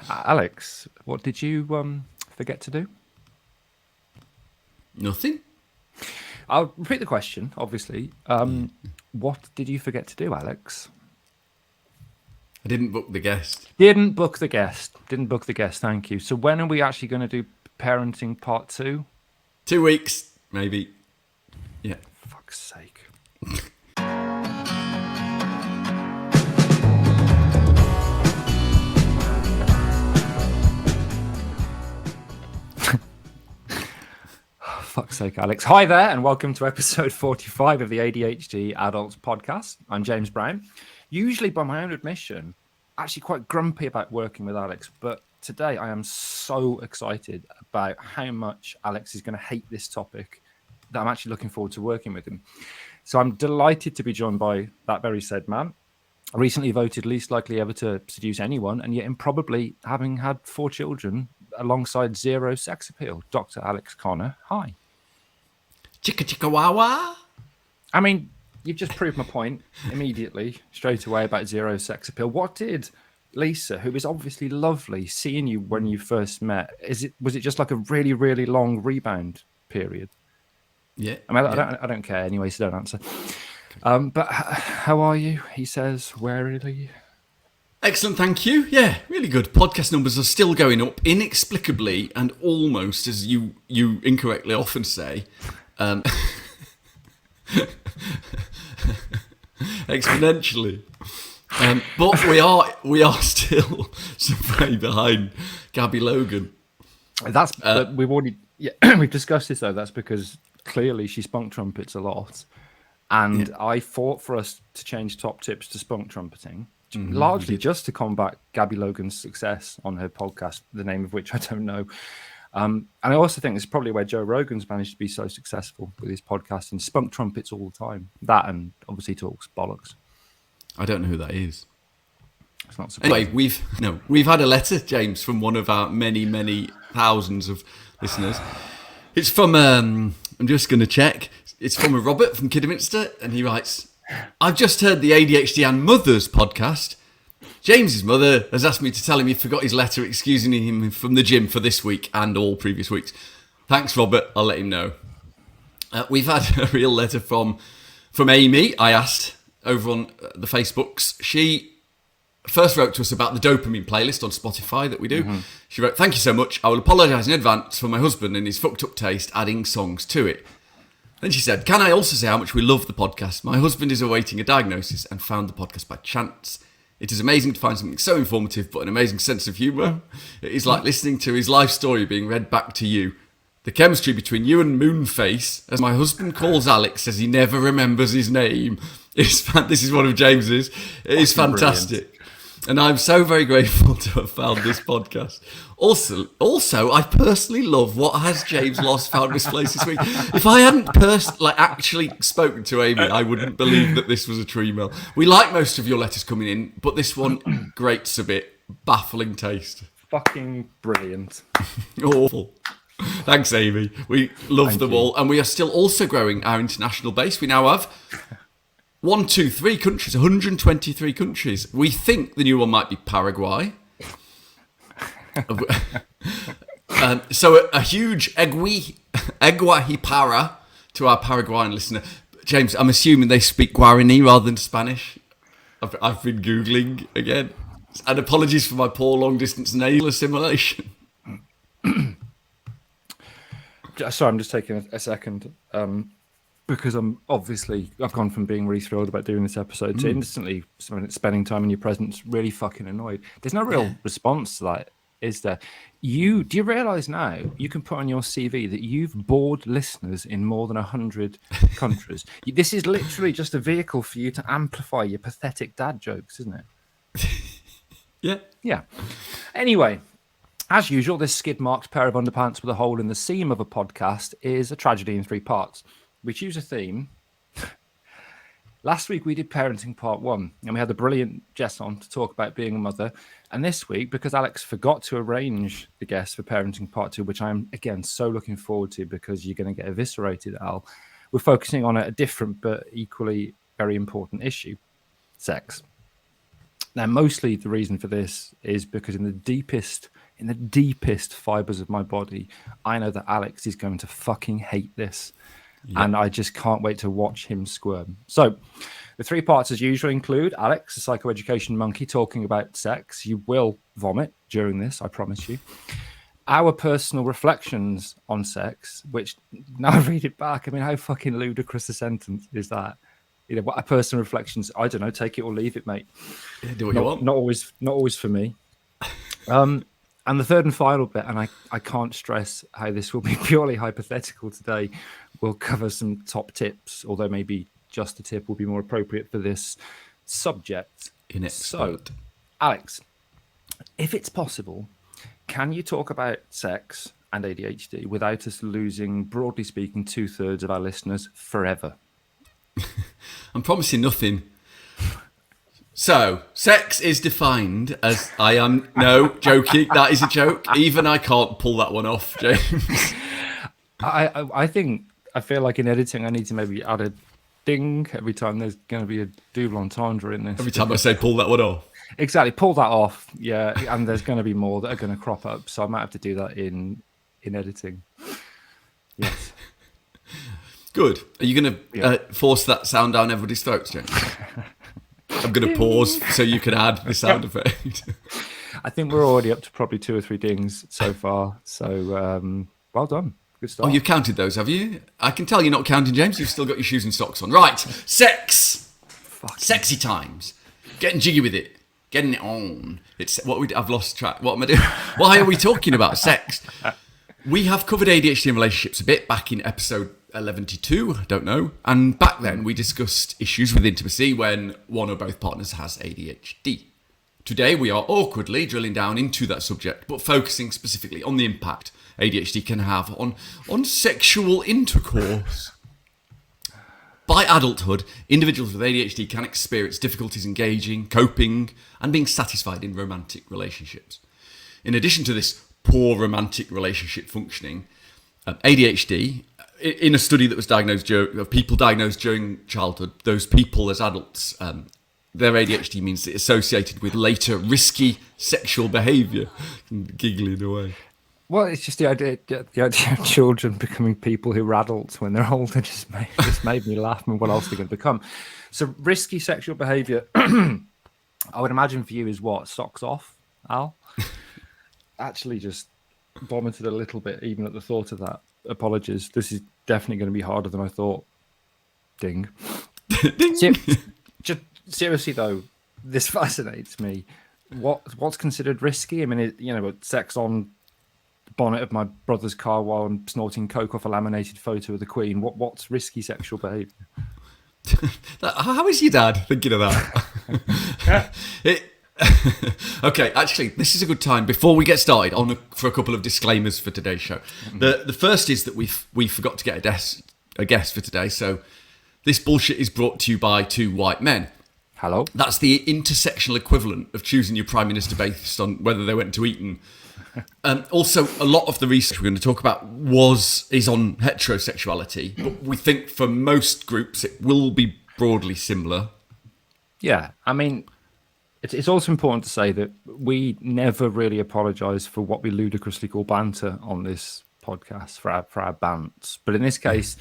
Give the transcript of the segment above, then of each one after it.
Alex, what did you forget to do? Nothing. I'll repeat the question, obviously. What did you forget to do, Alex? I didn't book the guest. Didn't book the guest. Thank you. So when are we actually going to do parenting part 2? 2 weeks, maybe. Yeah. Fuck's sake. Fuck's sake, Alex. Hi there, and welcome to episode 45 of the ADHD Adults podcast. I'm James Brown. Usually, by my own admission, actually quite grumpy about working with Alex, but today I am so excited about how much Alex is going to hate this topic that I'm actually looking forward to working with him. So I'm delighted to be joined by that very said man. Recently voted least likely ever to seduce anyone, and yet improbably having had 4 children alongside zero sex appeal. Dr. Alex Connor, hi. Chicka chicka wah wah. I mean, you've just proved my point immediately, straight away about zero sex appeal. What did Lisa, who is obviously lovely, seeing you when you first met, was it just like a really, really long rebound period? Yeah. I mean, I don't care anyway, so don't answer. But how are you? He says warily. Excellent, thank you. Yeah, really good. Podcast numbers are still going up inexplicably and almost, as you incorrectly often say, exponentially. But we are still some way behind Gabby Logan. That's we've discussed this though. That's because clearly she spunk trumpets a lot, and I fought for us to change top tips to spunk trumpeting, largely just to combat Gabby Logan's success on her podcast, the name of which I don't know. And I also think it's probably where Joe Rogan's managed to be so successful with his podcast and spunk trumpets all the time. That and obviously talks bollocks. I don't know who that is. It's not surprising. Anyway, we've had a letter, James, from one of our many thousands of listeners. It's from I'm just going to check. It's from a Robert from Kidderminster, and he writes, "I've just heard the ADHD and Mothers podcast. James's mother has asked me to tell him he forgot his letter excusing him from the gym for this week and all previous weeks. Thanks, Robert. I'll let him know." We've had a real letter from Amy. I asked over on the Facebooks. She first wrote to us about the dopamine playlist on Spotify that we do. Mm-hmm. She wrote, "Thank you so much. I will apologise in advance for my husband and his fucked up taste adding songs to it." Then she said, "Can I also say how much we love the podcast? My husband is awaiting a diagnosis and found the podcast by chance. It is amazing to find something so informative, but an amazing sense of humour. It is like listening to his life story being read back to you. The chemistry between you and Moonface, as my husband calls Alex, as he never remembers his name, this is one of James's. It is fantastic. Brilliant. And I'm so very grateful to have found this podcast. Also, I personally love what has James lost, found, misplaced this week. If I hadn't actually spoken to Amy, I wouldn't believe that this was a true email. We like most of your letters coming in, but this one grates a bit. Baffling taste. Fucking brilliant. Awful. Thanks, Amy. We love them all. And we are still also growing our international base. We now have 123 countries, 123 countries. We think the new one might be Paraguay. So a huge Eguahipara to our Paraguayan listener. James, I'm assuming they speak Guarani rather than Spanish. I've been Googling again. And apologies for my poor long-distance nasal assimilation. Sorry, I'm just taking a second. Because I've gone from being really thrilled about doing this episode to instantly spending time in your presence really fucking annoyed. There's no real response to that, is there? Do you realise now you can put on your CV that you've bored listeners in more than 100 countries? This is literally just a vehicle for you to amplify your pathetic dad jokes, isn't it? Yeah. Anyway, as usual, this skid-marked pair of underpants with a hole in the seam of a podcast is a tragedy in 3 parts. We choose a theme. Last week we did parenting part 1, and we had the brilliant Jess on to talk about being a mother. And this week, because Alex forgot to arrange the guest for parenting part 2, which I'm again so looking forward to because you're going to get eviscerated, Al, we're focusing on a different but equally very important issue: sex. Now, mostly the reason for this is because in the deepest fibers of my body, I know that Alex is going to fucking hate this. Yep. And I just can't wait to watch him squirm. So the 3 parts as usual include Alex, the Psychoeducation Monkey, talking about sex. You will vomit during this, I promise you. Our personal reflections on sex, which now I read it back, I mean, how fucking ludicrous a sentence is that? You know, what our personal reflections, I don't know, take it or leave it, mate. Yeah, do what you want. Not always for me. And the third and final bit, and I can't stress how this will be purely hypothetical today, we'll cover some top tips, although maybe just a tip will be more appropriate for this subject. So, Alex, if it's possible, can you talk about sex and ADHD without us losing, broadly speaking, 2/3 of our listeners forever? I'm promising nothing. So, sex is defined as joking. That is a joke. Even I can't pull that one off, James. I feel like in editing I need to maybe add a ding every time there's going to be a double entendre in this. Every time I say pull that one off. Exactly, pull that off. Yeah, and there's going to be more that are going to crop up, so I might have to do that in editing. Yes. Good. Are you going to force that sound down everybody's throats, James? I'm going to pause so you can add the sound effect. I think we're already up to probably 2 or 3 dings so far. So well done. Good start. Oh, you've counted those, have you? I can tell you're not counting, James. You've still got your shoes and socks on. Right. Sex. Sexy times. Getting jiggy with it. Getting it on. I've lost track. What am I doing? Why are we talking about sex? We have covered ADHD and relationships a bit back in episode 11-2, I don't know. And back then we discussed issues with intimacy when one or both partners has ADHD. Today we are awkwardly drilling down into that subject, but focusing specifically on the impact ADHD can have on sexual intercourse. By adulthood, individuals with ADHD can experience difficulties engaging, coping, and being satisfied in romantic relationships. In addition to this poor romantic relationship functioning, ADHD, in a study that was of people diagnosed during childhood, those people as adults, their ADHD means it's associated with later risky sexual behaviour. Giggling away. Well, it's just the idea of children becoming people who are adults when they're older just made me laugh. And what else they're going to become? So risky sexual behaviour, I would imagine for you is what? Socks off, Al? Actually just vomited a little bit even at the thought of that. Apologies. This is definitely going to be harder than I thought. Ding. Ding. Just seriously though, this fascinates me. What's considered risky? I mean, sex on the bonnet of my brother's car while I'm snorting coke off a laminated photo of the Queen. What's risky sexual behaviour? How is your dad thinking of that? Okay, actually, this is a good time before we get started for a couple of disclaimers for today's show. The first is that we forgot to get a guest for today, so this bullshit is brought to you by 2 white men. Hello. That's the intersectional equivalent of choosing your prime minister based on whether they went to Eton. Also, a lot of the research we're going to talk about is on heterosexuality, but we think for most groups it will be broadly similar. Yeah, I mean, it's also important to say that we never really apologise for what we ludicrously call banter on this podcast, for our bants. But in this case,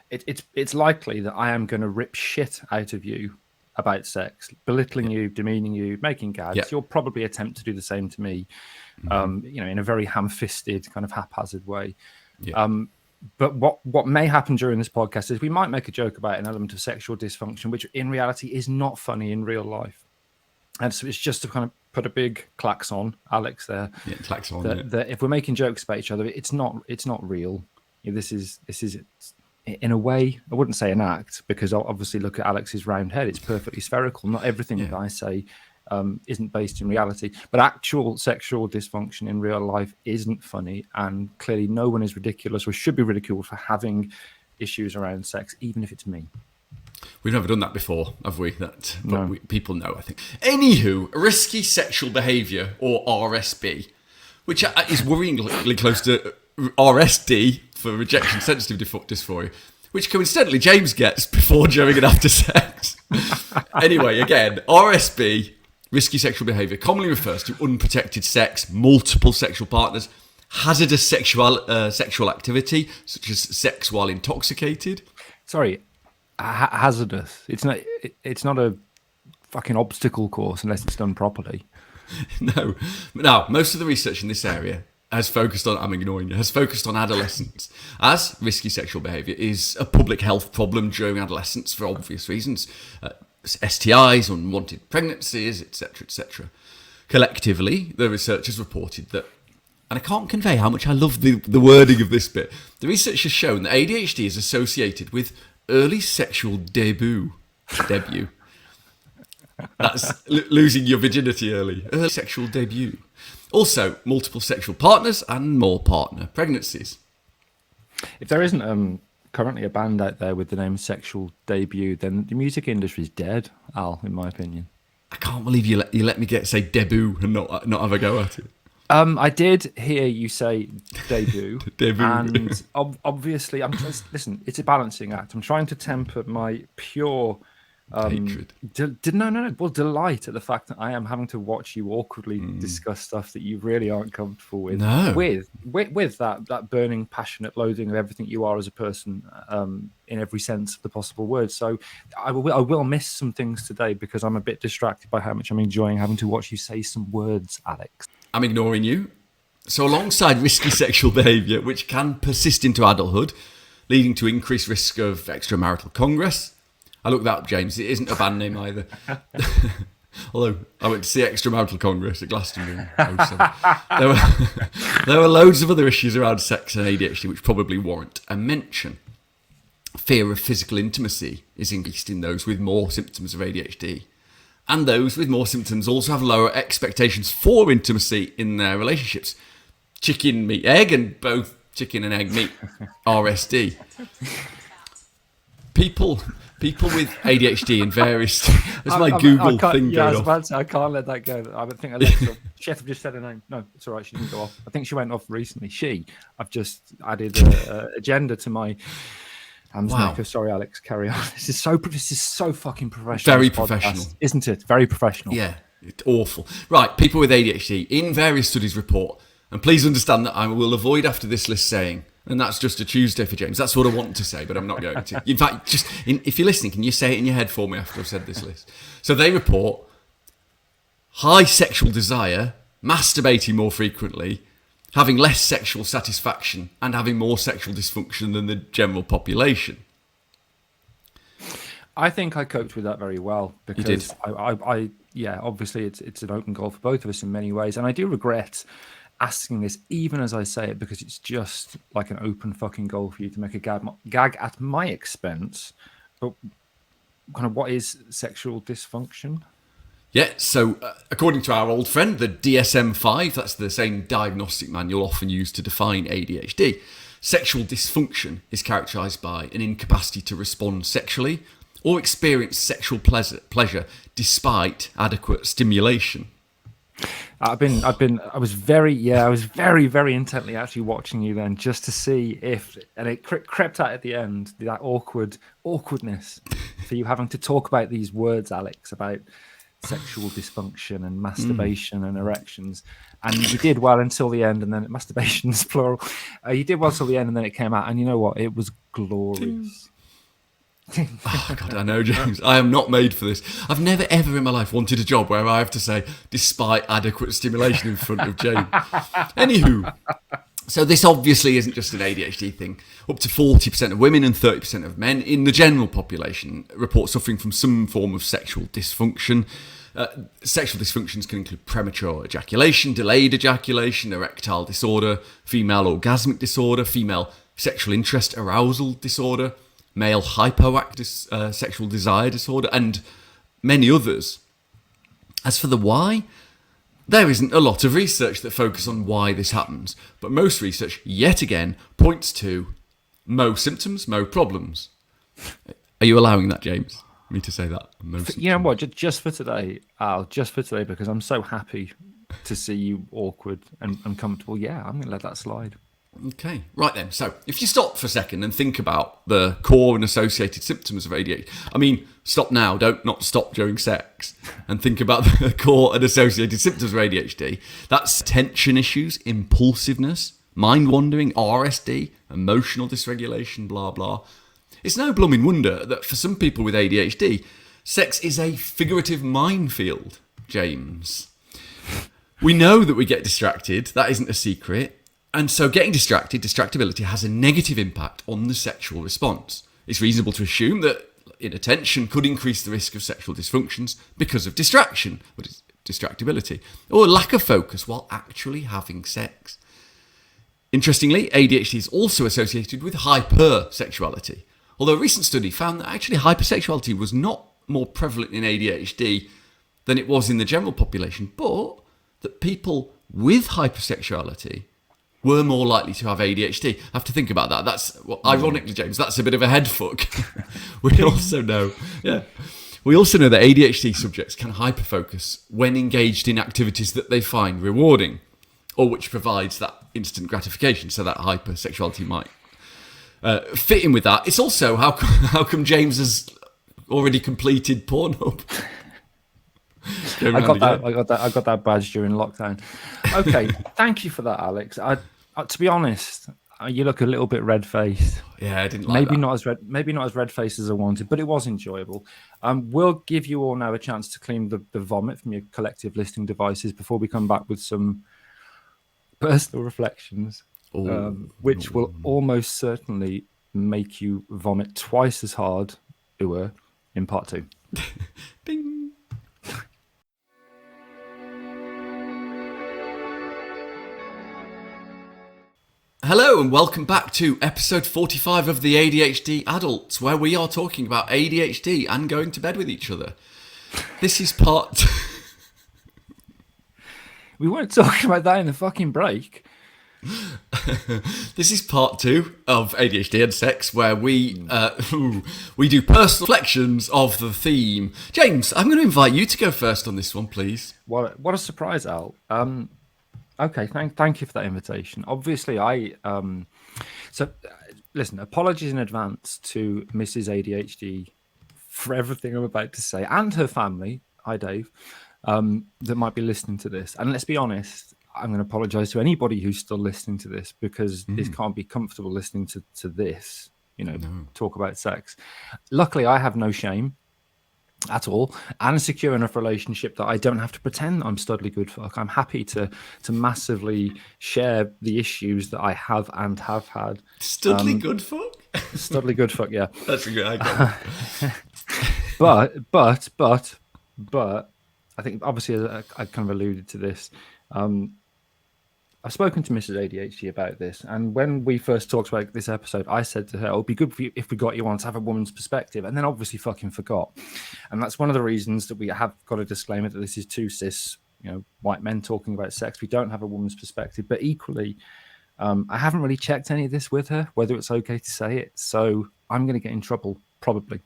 it's likely that I am going to rip shit out of you about sex, belittling you, demeaning you, making gags. Yeah. You'll probably attempt to do the same to me, in a very ham-fisted, kind of haphazard way. Yeah. But what may happen during this podcast is we might make a joke about an element of sexual dysfunction, which in reality is not funny in real life. And so it's just to kind of put a big klaxon, Alex, there. Yeah, klaxon. That if we're making jokes about each other, it's not real. This is in a way, I wouldn't say an act, because I'll obviously look at Alex's round head. It's perfectly spherical. Not everything that I say isn't based in reality. But actual sexual dysfunction in real life isn't funny. And clearly no one is ridiculous or should be ridiculed for having issues around sex, even if it's me. We've never done that before, have we? No. People know, I think. Anywho, risky sexual behaviour, or RSB, which is worryingly close to RSD for rejection sensitive dysphoria, which coincidentally James gets before, during, and after sex. Anyway, again, RSB, Risky sexual behaviour commonly refers to unprotected sex, multiple sexual partners, hazardous sexual activity, such as sex while intoxicated. Sorry, hazardous. It's not a fucking obstacle course unless it's done properly. No. Now, most of the research in this area has focused on adolescents, as risky sexual behaviour is a public health problem during adolescence for obvious reasons. STIs, unwanted pregnancies, etc., etc. Collectively, the researchers reported that, and I can't convey how much I love the wording of this bit, the research has shown that ADHD is associated with early sexual debut. That's losing your virginity early. Early sexual debut. Also, multiple sexual partners and more partner pregnancies. If there isn't currently a band out there with the name Sexual Debut, then the music industry's dead, Al, in my opinion. I can't believe you let me say debut and not have a go at it. I did hear you say debut. Debut. And obviously, listen, it's a balancing act. I'm trying to temper my pure hatred. Delight at the fact that I am having to watch you awkwardly discuss stuff that you really aren't comfortable with. No. With that burning, passionate loathing of everything you are as a person, in every sense of the possible word. So I will miss some things today because I'm a bit distracted by how much I'm enjoying having to watch you say some words, Alex. I'm ignoring you. So alongside risky sexual behaviour, which can persist into adulthood, leading to increased risk of extramarital congress. I looked that up, James. It isn't a band name either. Although I went to see Extramarital Congress at Glastonbury in 2007. There were loads of other issues around sex and ADHD which probably warrant a mention. Fear of physical intimacy is increased in those with more symptoms of ADHD. And those with more symptoms also have lower expectations for intimacy in their relationships. Chicken, meat, egg, and both chicken and egg meat, RSD. People with ADHD and various... That's my Google thing going off. I was about to say, I can't let that go. I think Alexa... Chef just said her name. No, it's all right. She didn't go off. I think she went off recently. I've just added an agenda to my... Wow. Sorry, Alex, carry on. This is so fucking professional. Very professional. Isn't it? Very professional. Yeah, it's awful. Right, people with ADHD, in various studies report, and please understand that I will avoid after this list saying... And that's just a Tuesday for James. That's what I want to say, but I'm not going to. In fact, if you're listening, can you say it in your head for me after I've said this list? So they report high sexual desire, masturbating more frequently, having less sexual satisfaction, and having more sexual dysfunction than the general population. I think I coped with that very well because you did. Obviously it's an open goal for both of us in many ways, and I do regret asking this even as I say it because it's just like an open fucking goal for you to make a gag at my expense. But kind of what is sexual dysfunction? Yeah, so according to our old friend, the DSM-5, that's the same diagnostic manual often used to define ADHD, sexual dysfunction is characterised by an incapacity to respond sexually or experience sexual pleasure despite adequate stimulation. I was very, very intently actually watching you then just to see if, and it crept out at the end, that awkwardness for you having to talk about these words, Alex, about sexual dysfunction and masturbation and erections. And you did well until the end, and then masturbation's plural. You did well till the end, and then it came out, and you know what? It was glorious. Oh God, I know, James. I am not made for this. I've never ever in my life wanted a job where I have to say, despite adequate stimulation in front of James. Anywho, so this obviously isn't just an ADHD thing. Up to 40% of women and 30% of men in the general population report suffering from some form of sexual dysfunction. Sexual dysfunctions can include premature ejaculation, delayed ejaculation, erectile disorder, female orgasmic disorder, female sexual interest arousal disorder, male hypoactive sexual desire disorder, and many others. As for the why, there isn't a lot of research that focuses on why this happens, but most research, yet again, points to mo symptoms, mo problems. Are you allowing that, James? Me to say that? You know what? Just for today, Al, because I'm so happy to see you awkward and uncomfortable. Yeah, I'm going to let that slide. Okay, right then. So if you stop for a second and think about the core and associated symptoms of ADHD, I mean, stop now, don't not stop during sex, and think about the core and associated symptoms of ADHD. That's attention issues, impulsiveness, mind wandering, RSD, emotional dysregulation, blah, blah. It's no blooming wonder that for some people with ADHD, sex is a figurative minefield, James. We know that we get distracted, that isn't a secret. And so getting distracted, distractibility, has a negative impact on the sexual response. It's reasonable to assume that inattention could increase the risk of sexual dysfunctions because of distraction, but it's distractibility, or lack of focus while actually having sex. Interestingly, ADHD is also associated with hypersexuality, although a recent study found that actually hypersexuality was not more prevalent in ADHD than it was in the general population, but that people with hypersexuality were more likely to have ADHD. I have to think about that. That's, well, ironically, James, that's a bit of a head fuck. We also know that ADHD subjects can hyperfocus when engaged in activities that they find rewarding, or which provides that instant gratification. So that hypersexuality might fit in with that. It's also how come James has already completed Pornhub. I got that badge during lockdown. Okay, thank you for that, Alex. To be honest, you look a little bit red-faced. Yeah, I didn't like that. Maybe not as red-faced as I wanted, but it was enjoyable. We'll give you all now a chance to clean the vomit from your collective listening devices before we come back with some personal reflections, which will almost certainly make you vomit twice as hard in part 2. Bing. Hello and welcome back to episode 45 of the ADHD Adults, where we are talking about ADHD and going to bed with each other. This is part... We weren't talking about that in the fucking break. This is part 2 of ADHD and Sex, where we do personal reflections of the theme. James, I'm going to invite you to go first on this one, please. What a surprise, Al. Okay, thank you for that invitation. Obviously, listen, apologies in advance to Mrs. ADHD for everything I'm about to say, and her family. Hi, Dave, that might be listening to this. And let's be honest, I'm going to apologize to anybody who's still listening to this, because this can't be comfortable listening to this, talk about sex. Luckily, I have no shame at all, and a secure enough relationship that I don't have to pretend I'm studly good fuck. I'm happy to massively share the issues that I have and have had. Studly good fuck? Studly good fuck, yeah. That's a good idea. But I think obviously I kind of alluded to this. I've spoken to Mrs. ADHD about this, and when we first talked about this episode, I said to her, "It'd be good for you if we got you on to have a woman's perspective," and then obviously fucking forgot. And that's one of the reasons that we have got a disclaimer that this is two cis, white men talking about sex. We don't have a woman's perspective, but equally, I haven't really checked any of this with her, whether it's okay to say it. So I'm going to get in trouble probably.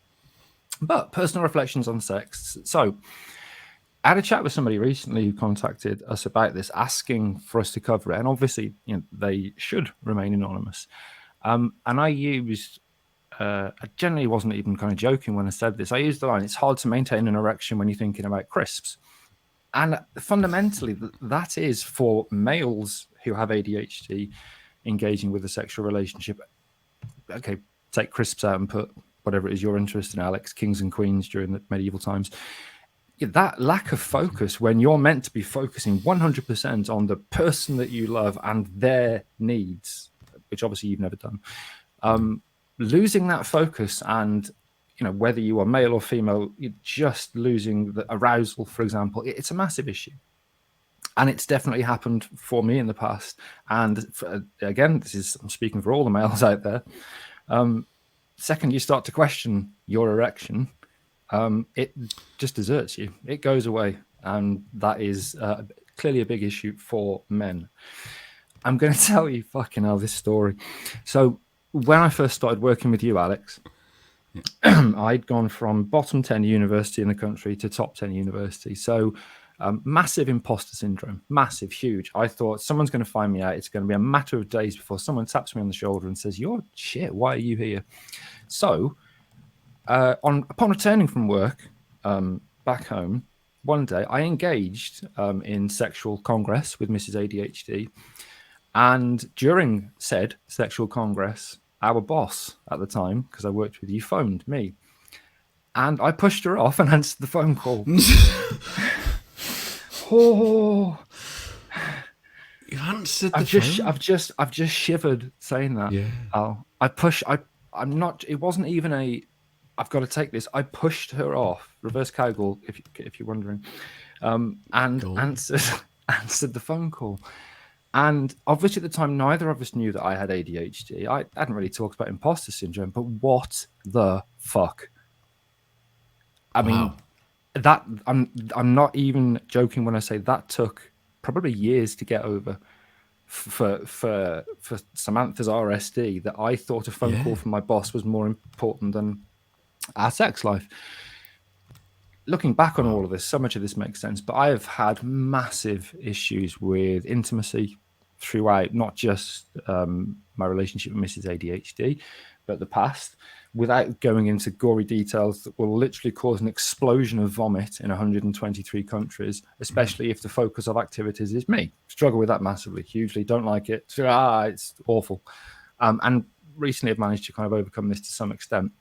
But personal reflections on sex. So I had a chat with somebody recently who contacted us about this, asking for us to cover it. And obviously, they should remain anonymous. And I used, I generally wasn't even kind of joking when I said this. I used the line, "It's hard to maintain an erection when you're thinking about crisps." And fundamentally, that is for males who have ADHD engaging with a sexual relationship. Okay, take crisps out and put whatever it is you're interested in, Alex, kings and queens during the medieval times. That lack of focus when you're meant to be focusing 100% on the person that you love and their needs, which obviously you've never done, losing that focus, and whether you are male or female, you're just losing the arousal, for example, it's a massive issue. And it's definitely happened for me in the past. And again, I'm speaking for all the males out there. Second, you start to question your erection, it just deserts you. It goes away. And that is clearly a big issue for men. I'm going to tell you this story. So when I first started working with you, Alex, I'd gone from bottom 10 university in the country to top 10 university. So Massive imposter syndrome, massive, huge. I thought someone's going to find me out. It's going to be a matter of days before someone taps me on the shoulder and says, "You're shit. Why are you here?" So, upon returning from work back home, one day I engaged in sexual congress with Mrs. ADHD, and during said sexual congress, our boss at the time, because I worked with you, phoned me, and I pushed her off and answered the phone call. Oh, you answered I've just shivered saying that. Yeah. Oh, I'm not. It wasn't even a. I've got to take this. I pushed her off, reverse cowgirl, if you're wondering, and Cool. answered the phone call. And obviously at the time, neither of us knew that I had ADHD. I hadn't really talked about imposter syndrome, but what the fuck? I mean, that I'm not even joking when I say that took probably years to get over for Samantha's RSD, that I thought a phone call from my boss was more important than our sex life. Looking back on all of this, so much of this makes sense, but I have had massive issues with intimacy throughout, not just my relationship with Mrs. ADHD, but the past, without going into gory details that will literally cause an explosion of vomit in 123 countries, especially if the focus of activities is me. Struggle with that massively, hugely, don't like it. It's awful. And recently I've managed to kind of overcome this to some extent.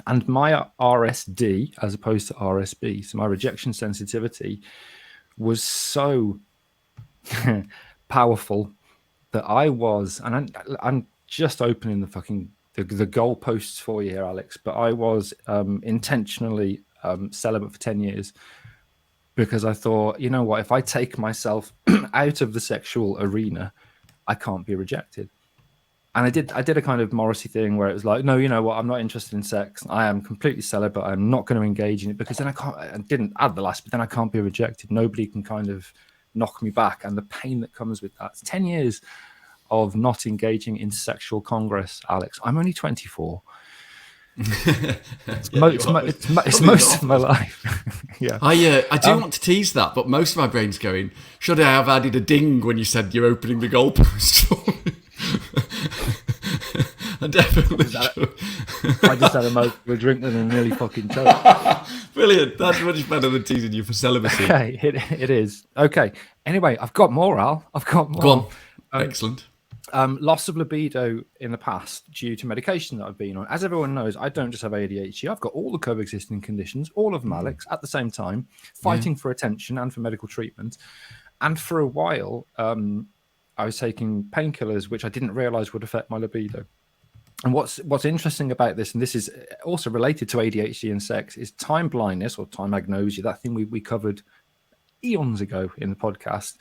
And my RSD, as opposed to RSB, so my rejection sensitivity, was so powerful that I was, and I'm just opening the goalposts for you here, Alex, but I was intentionally celibate for 10 years because I thought, you know what, if I take myself out of the sexual arena, I can't be rejected. And I did a kind of Morrissey thing where it was like, no, you know what, I'm not interested in sex. I am completely celibate. I'm not going to engage in it because then I didn't add the last, but then I can't be rejected. Nobody can kind of knock me back. And the pain that comes with that. It's 10 years of not engaging in sexual congress, Alex. I'm only 24. It's most of my life. Yeah. I do want to tease that, but most of my brain's going, should I have added a ding when you said you're opening the goalpost for me? I definitely should. I just had a drink and nearly fucking choked. Brilliant. That's much better than teasing you for celibacy. Okay, it is. Okay. Anyway, I've got more, Al. I've got more. Go on. Excellent. Loss of libido in the past due to medication that I've been on. As everyone knows, I don't just have ADHD. I've got all the coexisting conditions, all of them, Alex, at the same time, fighting for attention and for medical treatment. And for a while, I was taking painkillers, which I didn't realize would affect my libido. And what's interesting about this, and this is also related to ADHD and sex, is time blindness or time agnosia, that thing we covered eons ago in the podcast,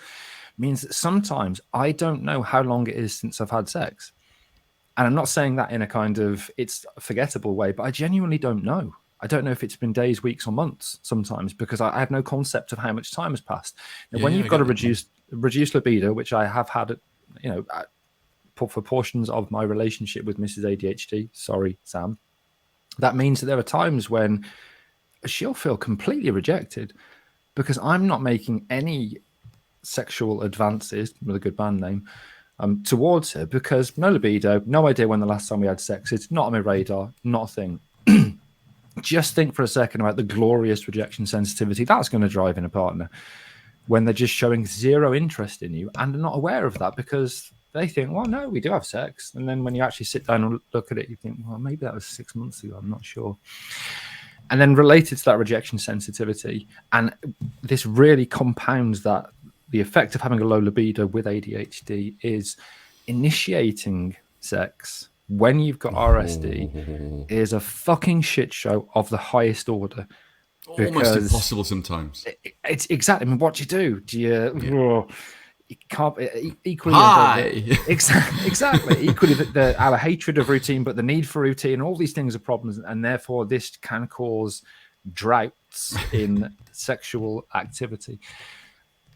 means that sometimes I don't know how long it is since I've had sex. And I'm not saying that in a kind of it's a forgettable way, but I genuinely don't know. I don't know if it's been days, weeks, or months sometimes because I have no concept of how much time has passed. Now, when you've got a reduced libido, which I have had, for portions of my relationship with Mrs. ADHD, sorry, Sam, that means that there are times when she'll feel completely rejected because I'm not making any sexual advances, with a good band name, towards her because no libido, no idea when the last time we had sex. It's not on my radar, not a thing. Just think for a second about the glorious rejection sensitivity that's going to drive in a partner when they're just showing zero interest in you and are not aware of that because they think, well, no, we do have sex. And then when you actually sit down and look at it, you think, well, maybe that was 6 months ago. I'm not sure. And then related to that rejection sensitivity, and this really compounds that the effect of having a low libido with ADHD is initiating sex when you've got RSD is a fucking shit show of the highest order. Almost impossible sometimes. It's exactly. I mean, what do you do? Do you? You can't equally. Hi. Exactly. Equally, our hatred of routine, but the need for routine, all these things are problems, and therefore this can cause droughts in sexual activity.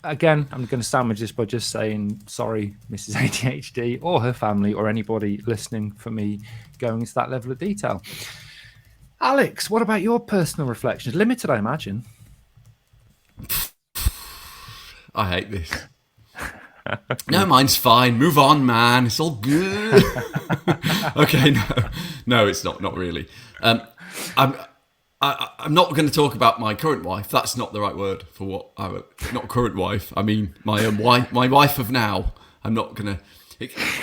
Again, I'm going to sandwich this by just saying sorry, Mrs. ADHD, or her family, or anybody listening, for me going into that level of detail. Alex, what about your personal reflections? Limited, I imagine. I hate this. No, mine's fine. Move on, man. It's all good. Okay, no, it's not really. I'm not going to talk about my current wife. That's not the right word for what not current wife. I mean my wife of now. I'm not going to,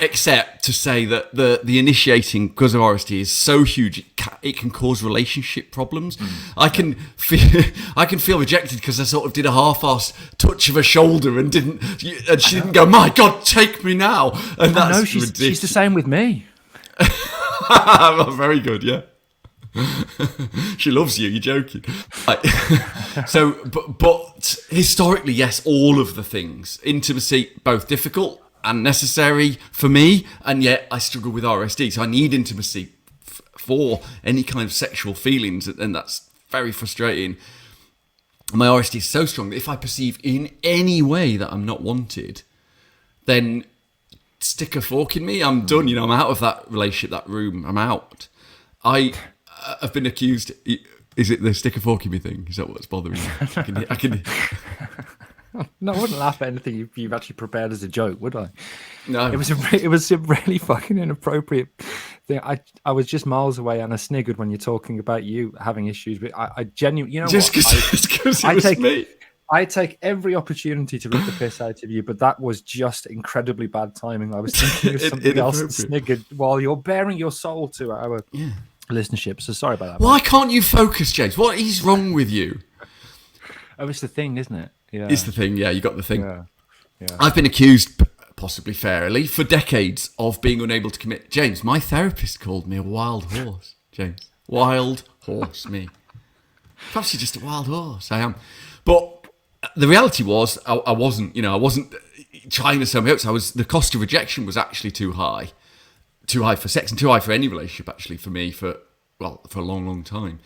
except to say that the initiating because of RSD is so huge it can cause relationship problems. I can feel rejected because I sort of did a half-assed touch of her shoulder and she didn't go, my God, take me now. And that's she's the same with me. Very good, yeah. She loves you. You're joking. So, but historically, yes, all of the things, intimacy, both difficult and necessary for me, and yet I struggle with RSD, so I need intimacy for any kind of sexual feelings, and that's very frustrating. My RSD is so strong that if I perceive in any way that I'm not wanted, then stick a fork in me, I'm done. I'm out of that relationship, that room. I'm out. I've been accused. Is it the stick a fork in me thing? Is that what's bothering you? I can. No, I wouldn't laugh at anything you've actually prepared as a joke, would I? No. It was a really fucking inappropriate thing. I was just miles away and I sniggered when you're talking about you having issues. But I genuinely, just because it was me. I take every opportunity to rip the piss out of you, but that was just incredibly bad timing. I was thinking of something else and sniggered while you're bearing your soul to our listenership. So sorry about that. Why can't you focus, James? What is wrong with you? Oh, it's the thing, isn't it? Yeah, it's the thing. Yeah, you got the thing. Yeah. I've been accused, possibly fairly, for decades of being unable to commit. James, my therapist called me a wild horse. James, wild horse, me. Perhaps you're just a wild horse. I am, but the reality was, I wasn't. I wasn't trying to sell me out. The cost of rejection was actually too high for sex and too high for any relationship. Actually, for me, for a long, long time.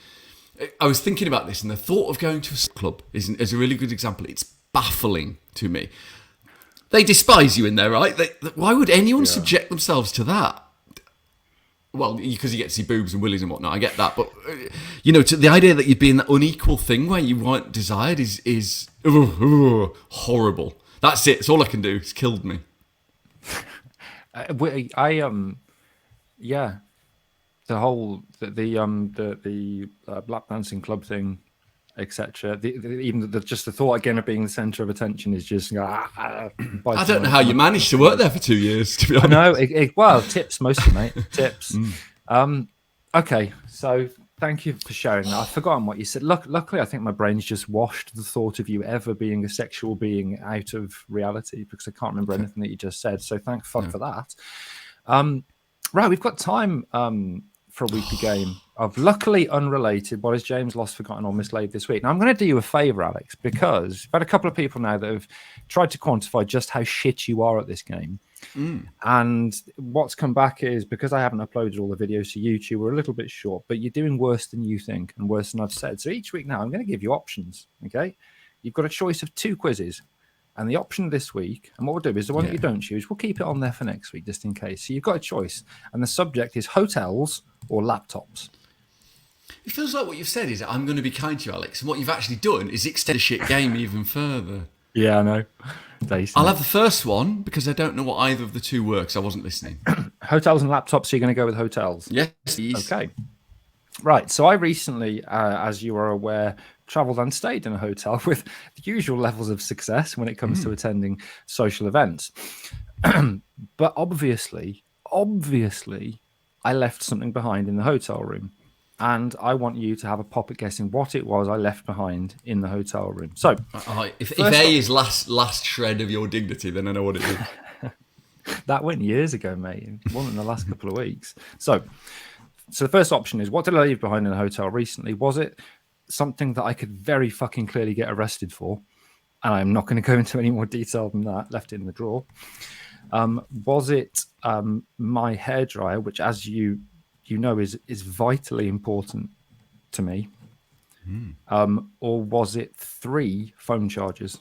I was thinking about this, and the thought of going to a club is a really good example. It's baffling to me. They despise you in there, right? Why would anyone subject themselves to that? Well, because you get to see boobs and willies and whatnot. I get that, but to the idea that you'd be in that unequal thing where you weren't desired is horrible. That's it. It's all I can do. It's killed me. The whole the lap dancing club thing, etc. Even just the thought again of being the centre of attention is just. I don't know how you managed to work there for 2 years. To be honest, well, tips mostly, mate. Tips. Okay, so thank you for sharing that. I've forgotten what you said. Luckily, I think my brain's just washed the thought of you ever being a sexual being out of reality because I can't remember anything that you just said. So thank fuck for that. Right, we've got time for a weekly game of luckily unrelated. What has James lost, forgotten, or mislaid this week? Now, I'm going to do you a favour, Alex, because I've had a couple of people now that have tried to quantify just how shit you are at this game. And what's come back is because I haven't uploaded all the videos to YouTube, we're a little bit short, but you're doing worse than you think and worse than I've said. So each week now, I'm going to give you options, okay? You've got a choice of 2 quizzes. And the option this week, and what we'll do is the one that you don't choose, we'll keep it on there for next week, just in case. So you've got a choice. And the subject is hotels or laptops. It feels like what you've said is that I'm going to be kind to you, Alex. And what you've actually done is extend the shit game even further. Yeah, I know. I'll have the first one because I don't know what either of the 2 works. I wasn't listening. Hotels and laptops, so you're going to go with hotels? Yes, please. Okay. Right. So I recently, as you are aware, travelled and stayed in a hotel with the usual levels of success when it comes to attending social events. But obviously, I left something behind in the hotel room. And I want you to have a pop at guessing what it was I left behind in the hotel room. So, if A is last shred of your dignity, then I know what it is. That went years ago, mate. It wasn't in the last couple of weeks. So the first option is, what did I leave behind in a hotel recently? Was it something that I could very fucking clearly get arrested for? And I'm not going to go into any more detail than that. Left it in the drawer. Was it my hairdryer, which, as you know, is vitally important to me? Or was it 3 phone chargers?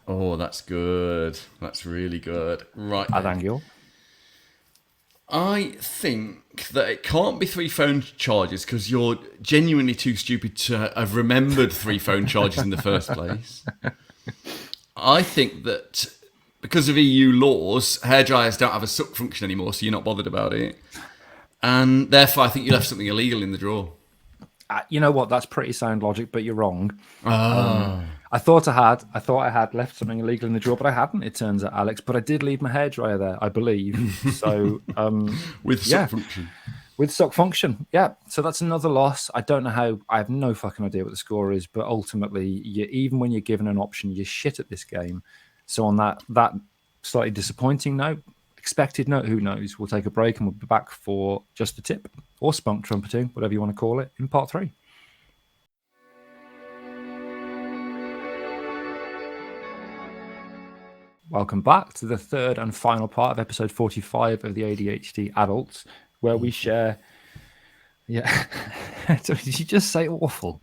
Oh, that's good. That's really good. Right. Ad angle. I think that it can't be 3 phone charges because you're genuinely too stupid to have remembered 3 phone charges in the first place. I think that because of EU laws, hairdryers don't have a suck function anymore, so you're not bothered about it. And therefore, I think you left something illegal in the drawer. You know what? That's pretty sound logic, but you're wrong. Ah. I thought I had left something illegal in the drawer, but I hadn't. It turns out, Alex. But I did leave my hairdryer there, I believe. So With suck function. With suck function, yeah. So that's another loss. I don't know how. I have no fucking idea what the score is, but ultimately, even when you're given an option, you're shit at this game. So on that slightly disappointing note, expected note, who knows? We'll take a break and we'll be back for just a tip or spunk trumpeting, whatever you want to call it, in part 3. Welcome back to the third and final part of episode 45 of the ADHD Adults, where we share. Yeah. Did you just say awful?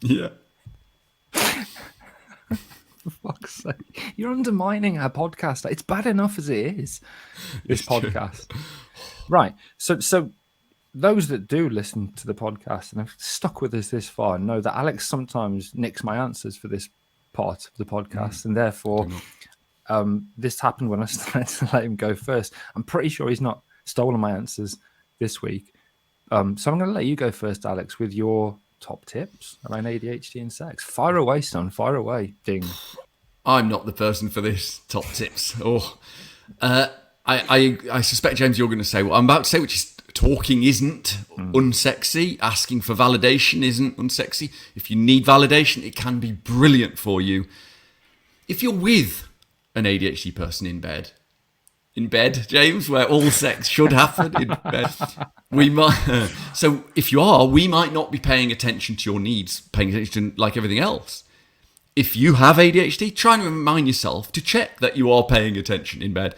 Yeah. For fuck's sake. You're undermining our podcast. It's bad enough as it is, this podcast. Right. So those that do listen to the podcast and have stuck with us this far know that Alex sometimes nicks my answers for this part of the podcast, and therefore this happened when I started to let him go first. I'm pretty sure he's not stolen my answers this week. So I'm going to let you go first, Alex, with your top tips around ADHD and sex. Fire away, son. Fire away. Ding. I'm not the person for this top tips. I suspect, James, you're going to say what I'm about to say, which is talking isn't unsexy. Asking for validation isn't unsexy. If you need validation, it can be brilliant for you. If you're with an ADHD person in bed, James, where all sex should happen in bed, so if you are, we might not be paying attention to your needs, paying attention like everything else. If you have ADHD, try and remind yourself to check that you are paying attention in bed.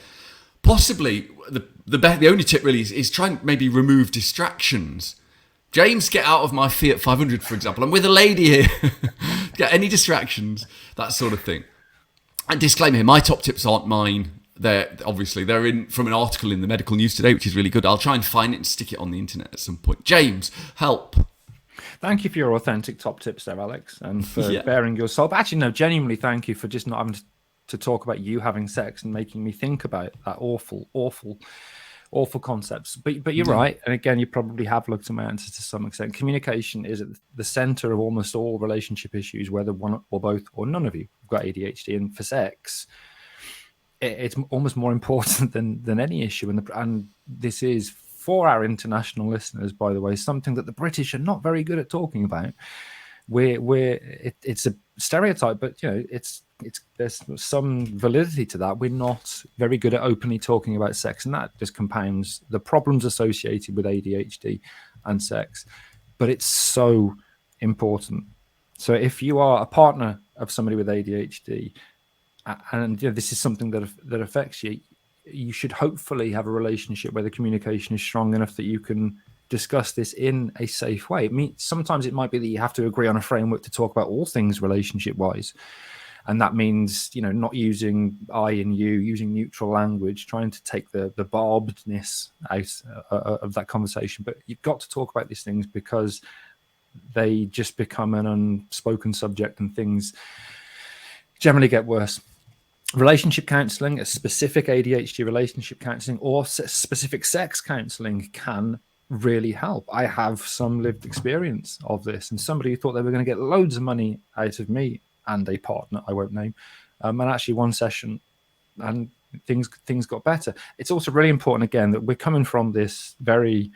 Possibly, the only tip really is try and maybe remove distractions. James, get out of my Fiat 500, for example. I'm with a lady here. Get any distractions, that sort of thing. And disclaimer here, my top tips aren't mine. They're in from an article in the Medical News Today, which is really good. I'll try and find it and stick it on the internet at some point. James, help. Thank you for your authentic top tips there, Alex, and for bearing your soul. But actually, no, genuinely thank you for just not having to talk about you having sex and making me think about that awful concepts. But you're right. And again, you probably have looked at my answers to some extent. Communication is at the center of almost all relationship issues, whether one or both or none of you have got ADHD. And for sex, it's almost more important than any issue. And this is, for our international listeners, by the way, something that the British are not very good at talking about. It's a stereotype, but there's some validity to that. We're not very good at openly talking about sex, and that just compounds the problems associated with ADHD and sex. But it's so important. So if you are a partner of somebody with ADHD, and this is something that affects you, you should hopefully have a relationship where the communication is strong enough that you can discuss this in a safe way. Sometimes it might be that you have to agree on a framework to talk about all things relationship-wise. And that means, not using I and you, using neutral language, trying to take the barbedness out of that conversation. But you've got to talk about these things because they just become an unspoken subject and things generally get worse. Relationship counseling, a specific ADHD relationship counseling, or specific sex counseling can really help. I have some lived experience of this, and somebody who thought they were going to get loads of money out of me and a partner I won't name, and actually one session, and things got better. It's also really important, again, that we're coming from this very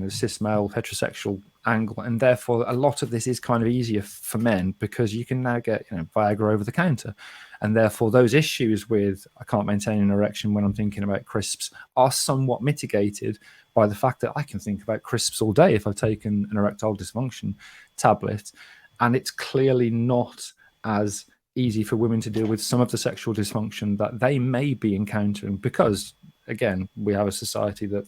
cis male heterosexual angle, and therefore a lot of this is kind of easier for men because you can now get Viagra over the counter, and therefore those issues with I can't maintain an erection when I'm thinking about crisps are somewhat mitigated by the fact that I can think about crisps all day if I've taken an erectile dysfunction tablet. And it's clearly not as easy for women to deal with some of the sexual dysfunction that they may be encountering because, again, we have a society that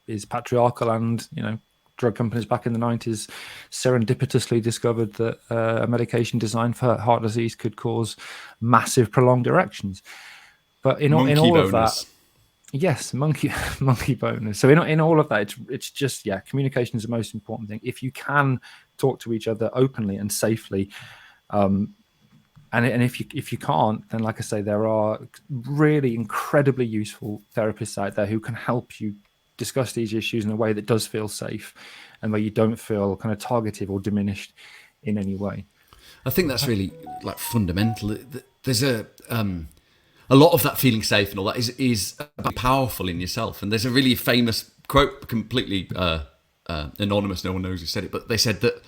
is patriarchal, and drug companies back in the 90s serendipitously discovered that a medication designed for heart disease could cause massive prolonged erections. But in all of that, Yes, monkey bonus. So in all of that, it's just communication is the most important thing. If you can talk to each other openly and safely, and if you can't, then like I say, there are really incredibly useful therapists out there who can help you discuss these issues in a way that does feel safe, and where you don't feel kind of targeted or diminished in any way. I think that's really like fundamental. There's a lot of that feeling safe and all that is powerful in yourself. And there's a really famous quote, completely anonymous, no one knows who said it, but they said that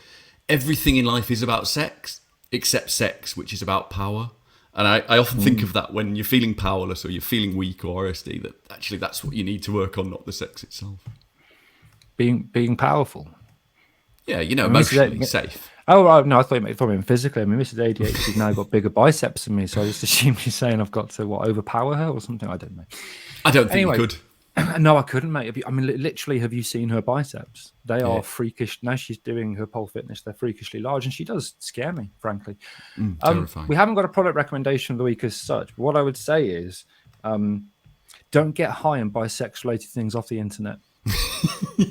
everything in life is about sex, except sex, which is about power. And I often think of that when you're feeling powerless or you're feeling weak or RSD, that actually that's what you need to work on, not the sex itself. Being powerful. Yeah, emotionally safe. Oh, no, I thought you meant physically. I mean, Mrs. ADHD's now got bigger biceps than me, so I just assumed you're saying I've got to, overpower her or something? I don't know. I don't think you could. No, I couldn't, mate. I mean, literally, have you seen her biceps? They are freakish. Now she's doing her pole fitness. They're freakishly large, and she does scare me, frankly. Terrifying. We haven't got a product recommendation of the week as such, but what I would say is don't get high and buy sex-related things off the internet.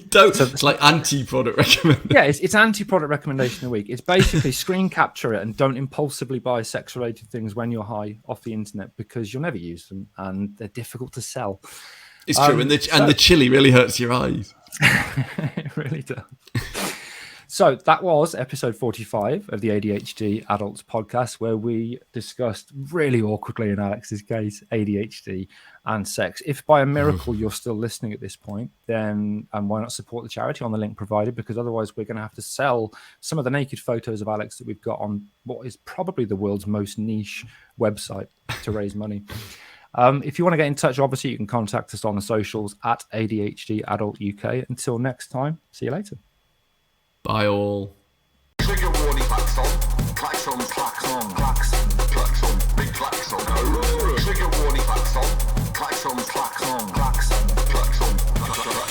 Don't. So it's like anti-product recommendation. Yeah, it's anti-product recommendation of the week. It's basically screen capture it and don't impulsively buy sex-related things when you're high off the internet, because you'll never use them and they're difficult to sell. It's true, and the chili really hurts your eyes. It really does. So that was episode 45 of the ADHD Adults podcast, where we discussed, really awkwardly in Alex's case, ADHD and sex. If by a miracle you're still listening at this point, then why not support the charity on the link provided? Because otherwise we're going to have to sell some of the naked photos of Alex that we've got on what is probably the world's most niche website to raise money. If you want to get in touch, obviously you can contact us on the socials at ADHD Adult UK. Until next time, see you later. Bye all. Trigger warning klaxon. Klaxon, klaxon, klaxon, klaxon, big klaxon. Trigger warning klaxon. Klaxon, klaxon, klaxon, klaxon.